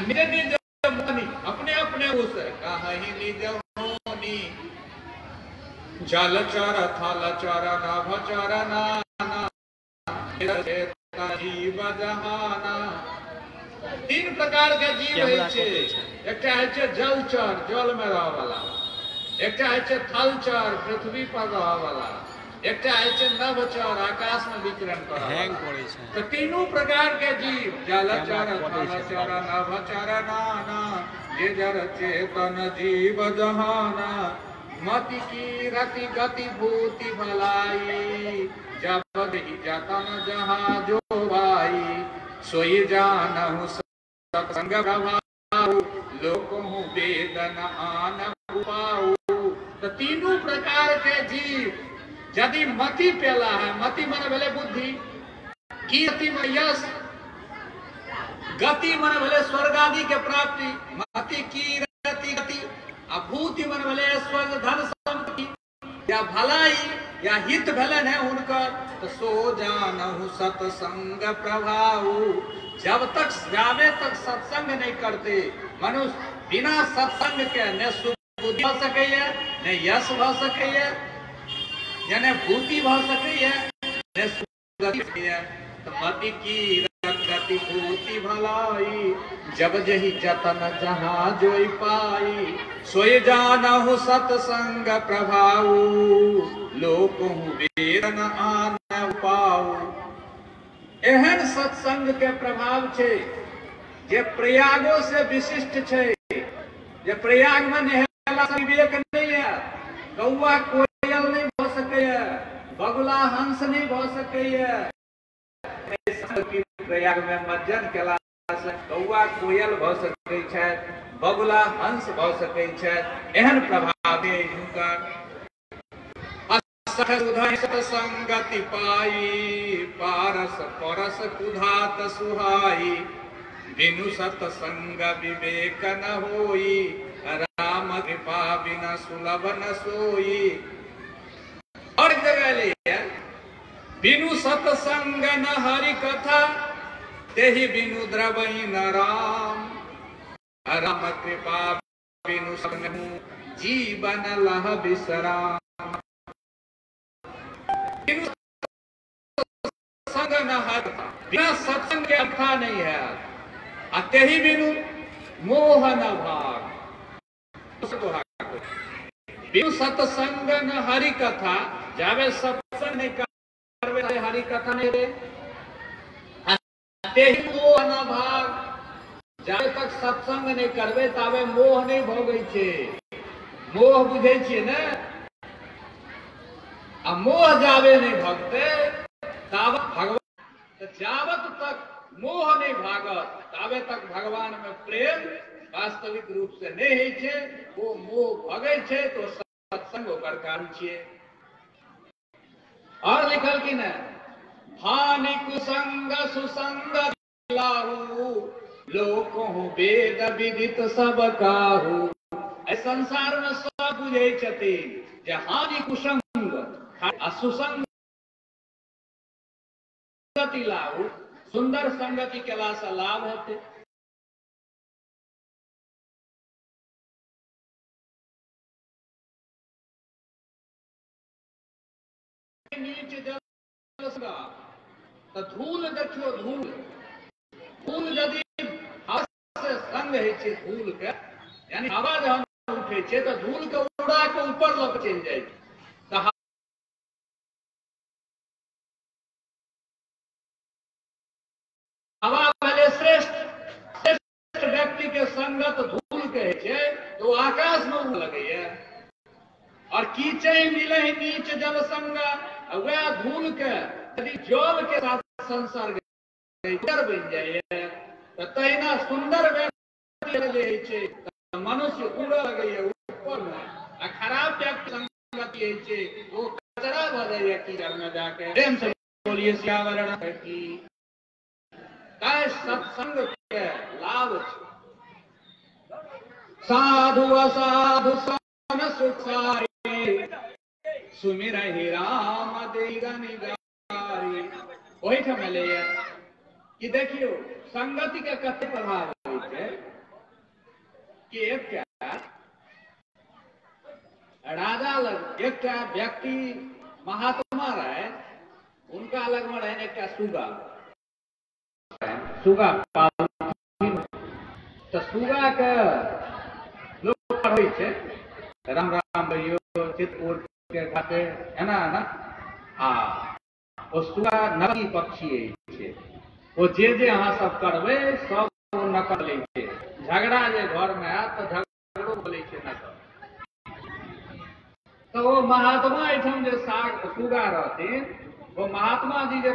निज निज मोनी अपने अपने उस कहीं निज होनी जलचर थलचर नभचर नाना जीव जहाना। तीन प्रकार के जीव है। एक है जलचर जल में रह वाला, एक है थलचर पृथ्वी पर रह वाला, एक है नभचर आकाश में विचरण कर। तो तीनों प्रकार के जीव जलचर थलचर नभचर नाना ये जर चेतन जीव जहाना। मति की रति गति भूति भलाई जब ही जतन जहाँ जो भाई सोई जानहु सत्संग प्रभाव लोकहु वेदन आन उपाऊ। तो तीनों प्रकार के जीव यदि मति पेला है, मति मन भले बुद्धि, कीर्ति में यश, गति मन भले स्वर्ग आदि के प्राप्ति, मति कीर्ति गति, अभूति मन भले स्वर्ग धन संपत्ति या भलाई या हित भलन है उनका। तो सो जानहु सत्संग प्रभाव। जब तक जावे तक सत्संग नहीं करते मनुष्य बिना सत्संग के न सुख बुद्धि भ सके न यश भ सके न भूति भ सके न सुगति। तो मति की गति भूति भलाई जब जही जतन जहाँ जोई पाई सोई जानहु सत्संग प्रभाव लोकहु वेदन आन पाऊ। एहन सत्संग के प्रभाव छे जे प्रयागों से विशिष्ट छे। जे प्रयाग में नहेला विवेक नहीं है, कौआ कोयल नहीं भ सके, बगुला हंस नहीं भ सके। प्रयाग में मज्जन केला से कौआ कोयल भ सके छै, बगुला हंस भ सके छै। एहन प्रभाव है हुनकर। संगति पाई पारस परस कुधात सुहाई बिनु सत्संग विवेक न होई राम कृपा बिना सुलभ न सोई। और जगह ले बिनु सत्संग न हरि कथा तेहि बिनु द्रवई न राम। राम कृपा बिनु संगनु जीवन लह विश्राम। संग न हरि बिना सत्संग के अर्था नहीं है। तेहि बिनु मोह न भाग। बिनु सत्संग न हरि कथा जावे सत्संग नहीं करवे हरि कथा नहीं रे। तेहि मोह न भाग जावे तक सत्संग नहीं करवे तावे मोह नहीं भोगै छे। मोह बुझे छे ने आ मोह जावे नहीं भगते तावत भगवान। जावत तक मोह नहीं भागत तावे तक भगवान में प्रेम वास्तविक रूप से नहीं है छे। वो मोह भगे छे तो सत्संग ओकर कारण छे। और लिखल कि न हानि कुसंग सुसंग लाहू लोकहु वेद विदित सब काहू। संसार में सब बुझे छथिन जे हानि कुसंग सुसंग लाहू सुंदर संगति केला से लाभ होते। नीच जल तो धूल देखियो धूल धूल यदि हवा से संग है छे धूल के यानी हवा जब उठे छे तो धूल के उड़ा के ऊपर लग चल जाए। तो हवा वाले श्रेष्ठ व्यक्ति के संगत धूल के छे तो आकाश में उड़ लगे है। और कीचे मिले नीच जल संग वह धूल के यदि जल के साथ संसर्ग बन जाए तो तहिना सुंदर व्यक्ति मनुष्य उड़ लगे ऊपर में। खराब व्यक्ति संगति है वो कचरा भ जाए कीचड़ में जाके। प्रेम से बोलिए सियावरण की सत्संग के लाभ। साधु असाधु सन सुख सुमिर ही राम देगारी। वही ठम ले कि देखियो संगति के कते प्रभाव है। कि एक राजा लग एक व्यक्ति महात्मा रहे, उनका अलग में रहने का सुगा पालथिन, तो सुगा के लोग पढ़े छे राम राम भैयो चितपुर के घाटे है ना वो सुगा नकली पक्षी है, वो जे अहाँ सब करबे सब नकल लै छे, झगड़ा जे घर में आत तो झगड़ो बोले छे नकल। तो वो महात्मा एठम जे सुगा रहथिन, वो महात्मा जी जे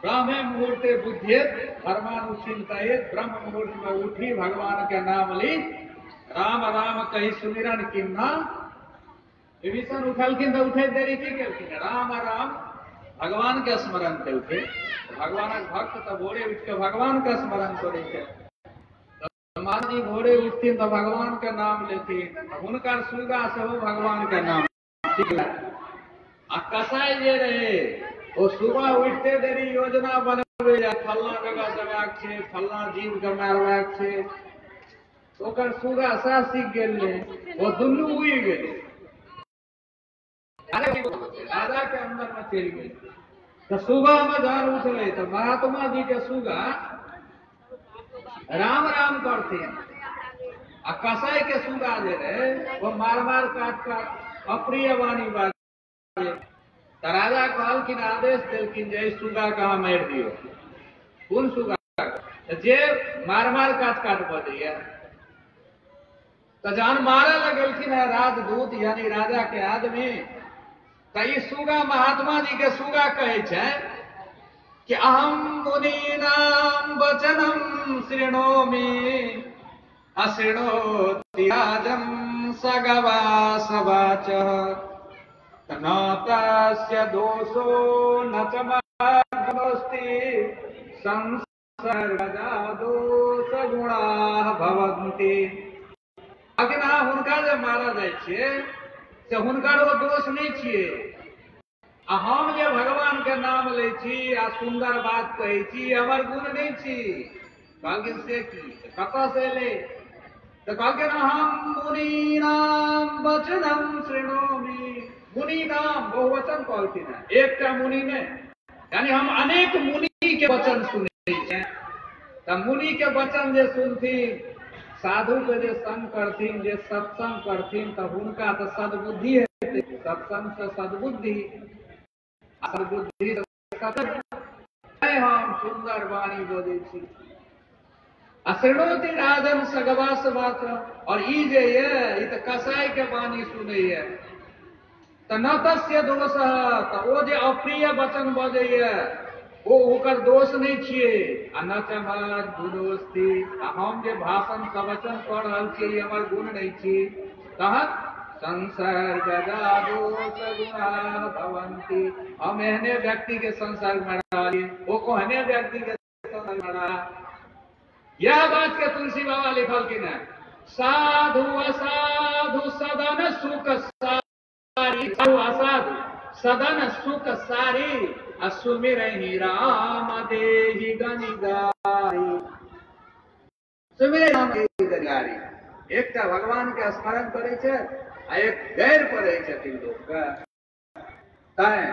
ब्रह्म मुहूर्ते बुझित धर्मानु चिंतित, ब्रह्म मुहूर्त में उठी भगवान के नाम ली, राम राम कही सुमिरन किन्ना, विभीषण उठलखिन तो उठे देरी की केलखिन, राम राम भगवान के स्मरण से उठे। भगवान भक्त तो भोरे उठ के भगवान का स्मरण करे छे, हनुमान जी भोरे उठथिन तो भगवान का नाम लेथिन, हुनकर सुगा से वो भगवान का नाम सीखला। आ कसाई जे रहे वो सुबह उठते देरी योजना बनबे, फलना जगह जगाक छे, फलना जीव के मारबाक छे, ओकर सुगा सा सीख गेल ने, वो दुनू उड़ गेल, राजा के अंदर में चल गए। तो सुबह में जहन उठले तो महात्मा जी के सुगा राम राम करथिन, आ कसाई के सुगा जे रहे वो मार मार काट काट अप्रिय वाणी बाजे। तो राजा कहलखिन, आदेश देलखिन जे सुगा कहाँ मार दियो। कौन सुगा? जे मार मार काट काट बजैया। तो जहन मारे लगलखिन राजदूत यानी राजा के आदमी, तो ई सुगा महात्मा जी के सुगा कहे छे कि अहम मुनीनाम वचनम शृणोमि, अशृणोति राजं सगवास वाचः, न तस्य दोषो न च मद्दोस्ति, संसर्गजा दोष गुणाः भवन्ति। अगना हुनका जे मारा जाय छै से हुनकर वो दोष नहीं छिए, आ हम जे भगवान के नाम ले छी आ सुंदर बात कहे छी, हमर गुण नहीं छी। कहलखिन से की कतऽ से ले? तो कहलखिन हम मुनि नाम वचनम शृणोमि। मुनि नाम बहुवचन कहलखिन है, एकटा मुनि ने, यानी हम अनेक मुनि के वचन सुनै छी। तो मुनि के वचन जे सुनथिन, साधु के जे संग करथिन, जे सत्संग करथिन, तो हुनका तो सद्बुद्धि हेतै, सत्संग से सद्बुद्धि, सद्बुद्धि हम सुंदर वाणी बोलै छी। अशृणोति राजन सगवास वाच, और ई जे ये तो कसाई के वाणी सुनै ये, तो न तस्य दोष, तो वो जे अप्रिय वचन बजैया वो ओकर दोष नहीं छिए, आ न चमद गुणोस्ति, हम जे भाषण प्रवचन कर रहल छियै हमर गुण नहीं छी। कहत संसर्गजा दोष गुणाः भवन्ति, हम एहने व्यक्ति के संसर्ग में रहिए, वो कहने व्यक्ति के संसर्ग में रहा। यह बात के तुलसी बाबा लिखल कि न, साधु असाधु सदन सुख सारी, साधु असाधु सदन सुख सारी, सुमिरहि राम देहि गनि गारी। सुमिरे राम देहि गनि गारी। एकटा भगवान के स्मरण करे छे आ एक गैर पड़े छथिन लोग के। तैं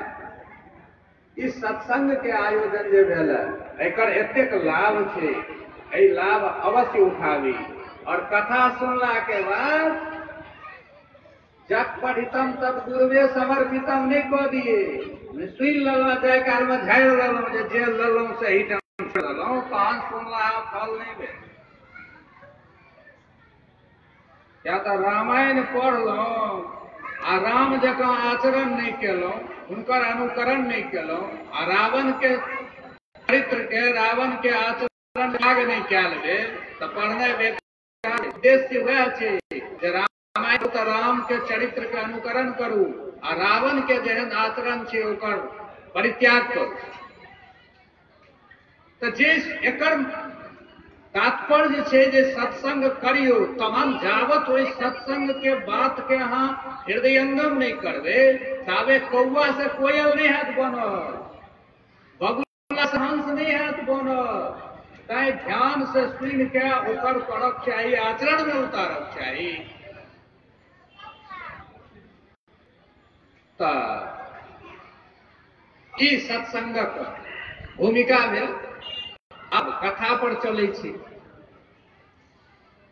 इस सत्संग के आयोजन जे भेल, एकर एतेक लाभ छे, एहि लाभ अवश्य उठावी, और कथा सुनला के बाद जब पढ़ितम तब गुरुवे समर्पितम नहीं कह दिए। सुन ललो जाय काल में झाड़ ललो, जे ललो सही ढंग से ललो, कहां सुनला फल नहीं भेल। या तो रामायण पढ़ लो आ राम जकां आचरण नहीं केलो, हुनकर अनुकरण नहीं केलो, आ रावण के चरित्र के, रावण के आचरण लाग नहीं कैल गेल, तो पढ़नाइ बेकार। उद्देश्य वह छे जे रामायण तो राम के चरित्र के अनुकरण करू, आ रावण के जेहन आचरण छे ओकर परित्याग करू। तो जे एकर तात्पर्य छे जे सत्संग करियो, तमाम जावत ओहि सत्संग के बात के अहाँ हृदयंगम नहीं करबे, ताबे कौआ से कोयल नहीं हैत बनल, बगुला से हंस नहीं हैत बनल, तय ध्यान से सुन के ओकर करक चाहिए, आचरण में उतारक चाहिए। तो ई सत्संगक भूमिका में अब कथा पर चले छी।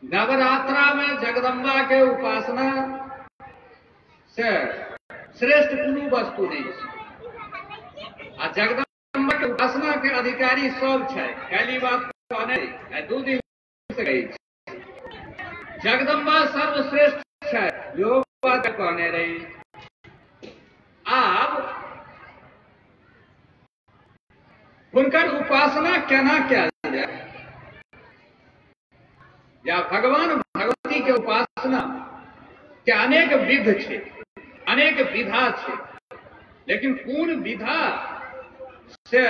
नवरात्रा में जगदम्बा के उपासना से श्रेष्ठ कोनो वस्तु नहीं है। आ जगदम्बा के उपासना के अधिकारी सब है। पहली बात कहने 2 दिन से कही जगदम्बा सर्वश्रेष्ठ है, जो बात कहने रही। अब उनकर उपासना केना कयल जाए, या भगवान भगवती के उपासना के अनेक विध छे, अनेक विधा छे, लेकिन कोन विधा से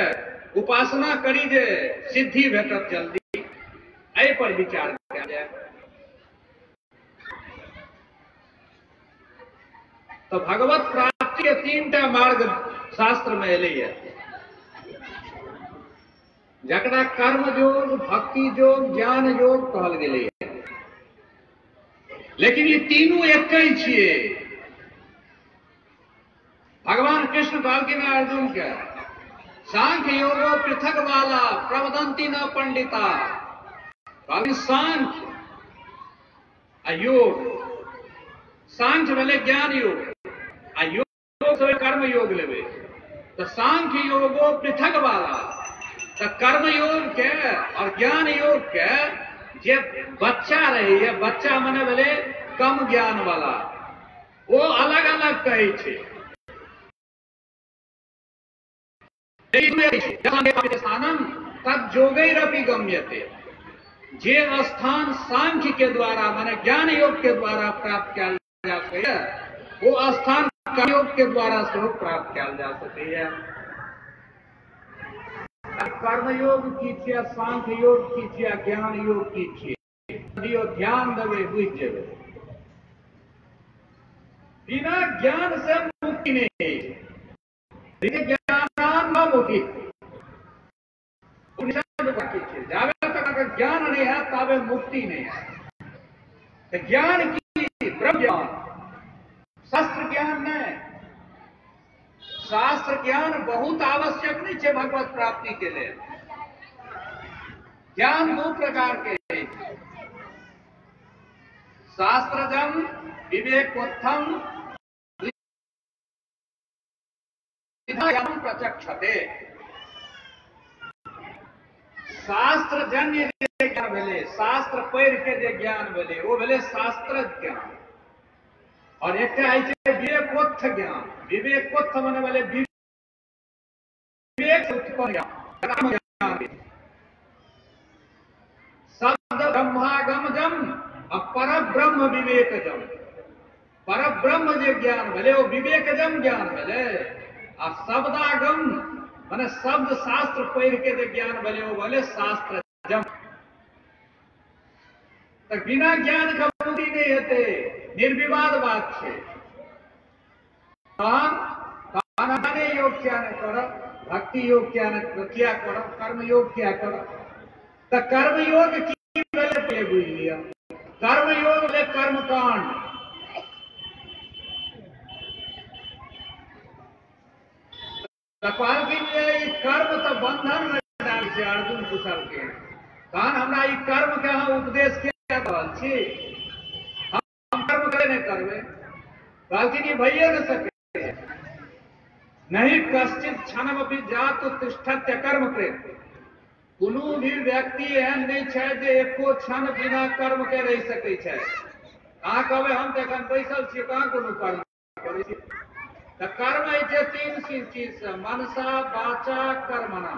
उपासना करी जे सिद्धि भेटत जल्दी, एहि पर विचार कयल जाए। तो भगवत प्राप्ति के 3टा मार्ग शास्त्र में एले है, जकरा कर्म योग, भक्ति योग, ज्ञान योग कहल गेलै है। लेकिन ये तीनों एक ही छिए। भगवान कृष्ण कहलखिन अर्जुन के, सांख्य योगो पृथक वाला प्रवदंती न पंडिता। कहलखिन सांख्य आ योग, सांख्य भेलै ज्ञान योग आ योग से कर्म योग लेबै। तो सांख्य योगो पृथक वाला, तो कर्म योग के और ज्ञान योग के जे बच्चा रही है, बच्चा मने भेले कम ज्ञान वाला, वो अलग अलग कहे छे। स्थानम तब जोगैरपि गम्यते। जे स्थान सांख्य के द्वारा माने ज्ञान योग के द्वारा प्राप्त किया जा सके, वो स्थान कर्म योग के द्वारा से प्राप्त किया जा सके है। कर्मयोग की छिया, सांख्य योग की छिया, ज्ञान योग की छिया। ध्यान देवे बुझ जेबे। बिना ज्ञान से मुक्ति नहीं, ज्ञान न मुक्ति। जावे तक अगर ज्ञान नहीं है तबे मुक्ति नहीं है। ज्ञान की ब्रह्म ज्ञान, शास्त्र ज्ञान नहीं। शास्त्र ज्ञान बहुत आवश्यक नहीं है भगवत प्राप्ति के लिए। ज्ञान 2 प्रकार के है, शास्त्रजम विवेकोत्थम प्रचक्षते। शास्त्र जन्य ज्ञान भेले, शास्त्र पढ़ के जे ज्ञान भेले वो भेले शास्त्र ज्ञान। और एक विवेकोत्थ ज्ञान। विवेकोत्थ माने वाले विवेक उत्पन्न ज्ञान। शब्द ब्रह्मागमजम और पर ब्रह्म विवेकजम। पर ब्रह्म जो ज्ञान भेले वो विवेकजम ज्ञान भेले। और शब्दागम माने शब्द शास्त्र पढ़ के जो ज्ञान भेले वो भेले शास्त्रजम। तो बिना ज्ञान का मुक्ति नहीं होते, निर्विवाद बात है। खाने योग क्या न करो, भक्ति योग क्या न क्या करो, कर्म योग क्या करो। तो कर्म योग की पहले बुझ लिया। कर्म योग ले कर्म कांड। कपाल की कर्म तो बंधन में डाल से अर्जुन पूछल के कान हमरा ई कर्म के हम उपदेश क्या कहल छी, हम कर्म करे नहीं करबे। कहलखिन भइए न सके। नहीं कश्चित क्षण भी जात तिष्ठत्य कर्म प्रेत। कोनो भी व्यक्ति एहन नहीं है जे एको क्षण बिना कर्म के रह सके है। कहाँ कहबे हम तो एखन बैसल छी, कहाँ कोनो कर्म करै छी। तो कर्म है 3 चीज से, मनसा वाचा कर्मणा।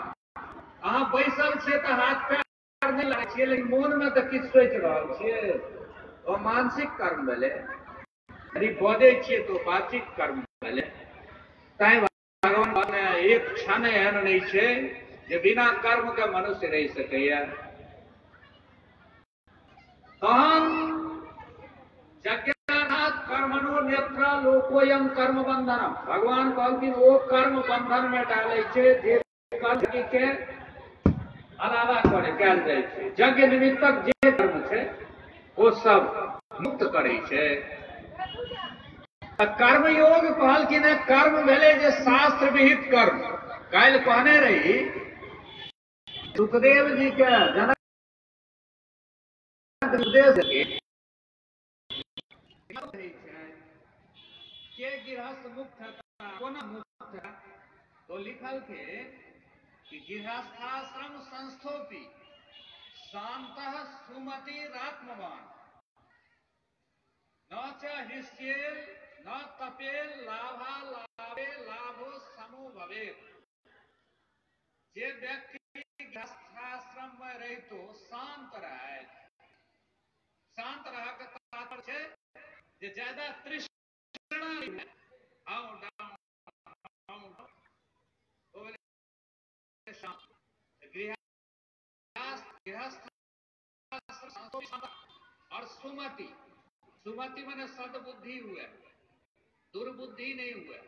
अहाँ बैसल छियै तो हाथ पैर नहीं लगे छियै, लेकिन मन में तो किछु सोचि रहल छियै, वो मानसिक कर्म भेले। यदि बजै छियै तो वाचिक कर्म भेले। तैं भगवान ने एक क्षण एहन नहीं है जे बिना कर्म के मनुष्य रह सकैया। तहन यज्ञानात् कर्मणो नेत्र लोकोयम कर्म बंधनम। भगवान कहलखिन वो कर्म बंधन में डाले छे जे कर्म के अलावा करे कयल जाइ छै। यज्ञ निमित्तक जे कर्म छै वो सब मुक्त करे छै। कर्मयोग कहलखिन है, कर्म भेले जे शास्त्र विहित कर्म। काल्हि कहने रही सुखदेव जी के जनक के गृहस्थ मुक्त है, कोना मुक्त है? तो लिखल थे कि गृहस्थाश्रम संस्थोपि शांतः सुमतिरात्मवान न च हृष्येल न तपेल लाभा लाभे लाभो समो भवेत्। जे व्यक्ति गृहस्थाश्रम में रहितो शांत रहे, शांत रह के तात्पर्य छै जे ज्यादा तृष्णा नहीं है, आओ डाउन तो बोले शांत। गृहस्थ और सुमति, सुमति माने सद्बुद्धि हुए, दुर्बुद्धि नहीं हुए।